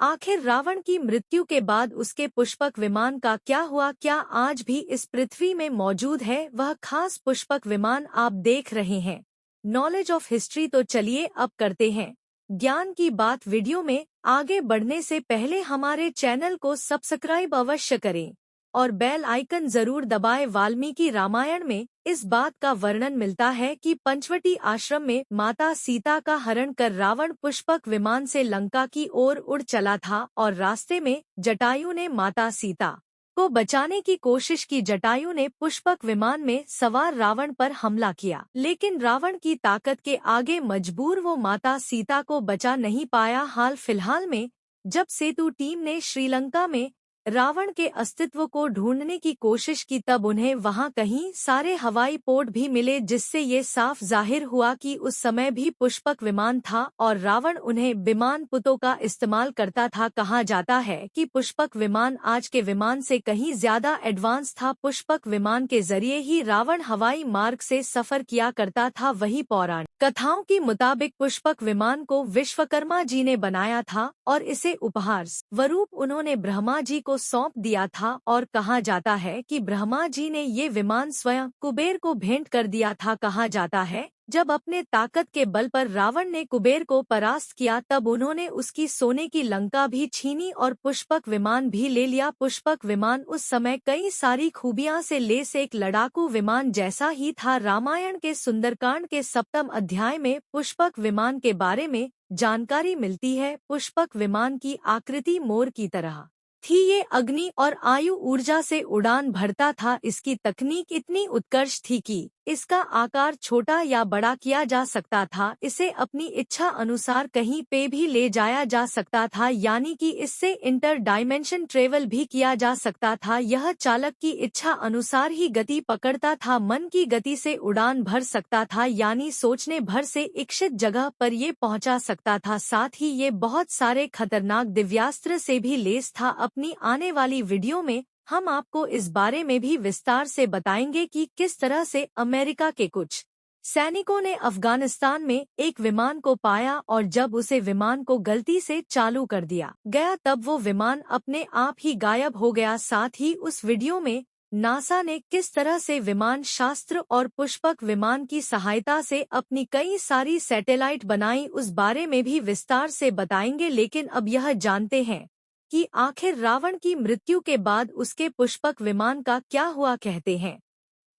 आखिर रावण की मृत्यु के बाद उसके पुष्पक विमान का क्या हुआ? क्या आज भी इस पृथ्वी में मौजूद है वह खास पुष्पक विमान आप देख रहे हैं? नॉलेज ऑफ हिस्ट्री तो चलिए अब करते हैं ज्ञान की बात। वीडियो में आगे बढ़ने से पहले हमारे चैनल को सब्सक्राइब अवश्य करें और बेल आइकन जरूर दबाएं। वाल्मीकि रामायण में इस बात का वर्णन मिलता है कि पंचवटी आश्रम में माता सीता का हरण कर रावण पुष्पक विमान से लंका की ओर उड़ चला था और रास्ते में जटायु ने माता सीता को बचाने की कोशिश की। जटायु ने पुष्पक विमान में सवार रावण पर हमला किया, लेकिन रावण की ताकत के आगे मजबूर वो माता सीता को बचा नहीं पाया। हाल फिलहाल में जब सेतु टीम ने श्रीलंका में रावण के अस्तित्व को ढूंढने की कोशिश की तब उन्हें वहां कहीं सारे हवाई पोर्ट भी मिले, जिससे ये साफ जाहिर हुआ कि उस समय भी पुष्पक विमान था और रावण उन्हें विमान पुतों का इस्तेमाल करता था। कहा जाता है कि पुष्पक विमान आज के विमान से कहीं ज्यादा एडवांस था। पुष्पक विमान के जरिए ही रावण हवाई मार्ग से सफर किया करता था। वही पौराणिक कथाओं के मुताबिक पुष्पक विमान को विश्वकर्मा जी ने बनाया था और इसे उपहार स्वरूप उन्होंने ब्रह्मा जी को सौंप दिया था और कहा जाता है कि ब्रह्मा जी ने ये विमान स्वयं कुबेर को भेंट कर दिया था। कहा जाता है जब अपने ताकत के बल पर रावण ने कुबेर को परास्त किया तब उन्होंने उसकी सोने की लंका भी छीनी और पुष्पक विमान भी ले लिया। पुष्पक विमान उस समय कई सारी खूबियां से लेस एक लड़ाकू विमान जैसा ही था। रामायण के सुंदरकांड के 7वें अध्याय में पुष्पक विमान के बारे में जानकारी मिलती है। पुष्पक विमान की आकृति मोर की तरह थी। ये अग्नि और आयु ऊर्जा से उड़ान भरता था। इसकी तकनीक इतनी उत्कर्ष थी कि इसका आकार छोटा या बड़ा किया जा सकता था। इसे अपनी इच्छा अनुसार कहीं पे भी ले जाया जा सकता था, यानी कि इससे इंटर डायमेंशन ट्रेवल भी किया जा सकता था। यह चालक की इच्छा अनुसार ही गति पकड़ता था, मन की गति से उड़ान भर सकता था, यानी सोचने भर से इच्छित जगह पर ये पहुंचा सकता था। साथ ही ये बहुत सारे खतरनाक दिव्यास्त्र से भी लेस था। अपनी आने वाली वीडियो में हम आपको इस बारे में भी विस्तार से बताएंगे कि किस तरह से अमेरिका के कुछ सैनिकों ने अफगानिस्तान में एक विमान को पाया और जब उसे विमान को गलती से चालू कर दिया गया तब वो विमान अपने आप ही गायब हो गया। साथ ही उस वीडियो में नासा ने किस तरह से विमान शास्त्र और पुष्पक विमान की सहायता से अपनी कई सारी सैटेलाइट बनाई, उस बारे में भी विस्तार से बताएंगे। लेकिन अब यह जानते हैं कि आखिर रावण की मृत्यु के बाद उसके पुष्पक विमान का क्या हुआ। कहते हैं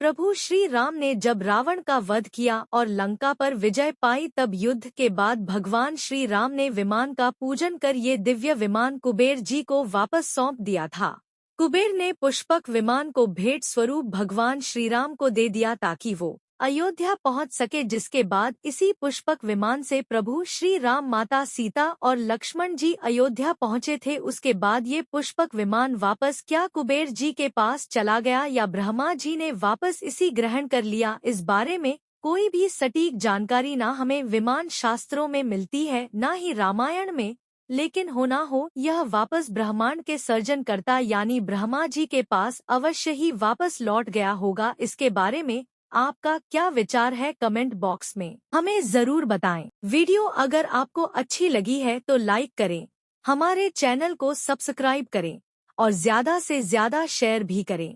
प्रभु श्री राम ने जब रावण का वध किया और लंका पर विजय पाई तब युद्ध के बाद भगवान श्री राम ने विमान का पूजन कर ये दिव्य विमान कुबेर जी को वापस सौंप दिया था। कुबेर ने पुष्पक विमान को भेंट स्वरूप भगवान श्री राम को दे दिया ताकि वो अयोध्या पहुंच सके, जिसके बाद इसी पुष्पक विमान से प्रभु श्री राम, माता सीता और लक्ष्मण जी अयोध्या पहुंचे थे। उसके बाद ये पुष्पक विमान वापस क्या कुबेर जी के पास चला गया या ब्रह्मा जी ने वापस इसी ग्रहण कर लिया, इस बारे में कोई भी सटीक जानकारी ना हमें विमान शास्त्रों में मिलती है ना ही रामायण में। लेकिन हो ना हो यह वापस ब्रह्मांड के सर्जनकर्ता यानी ब्रह्मा जी के पास अवश्य ही वापस लौट गया होगा। इसके बारे में आपका क्या विचार है कमेंट बॉक्स में हमें जरूर बताएं। वीडियो अगर आपको अच्छी लगी है तो लाइक करें, हमारे चैनल को सब्सक्राइब करें और ज्यादा से ज्यादा शेयर भी करें।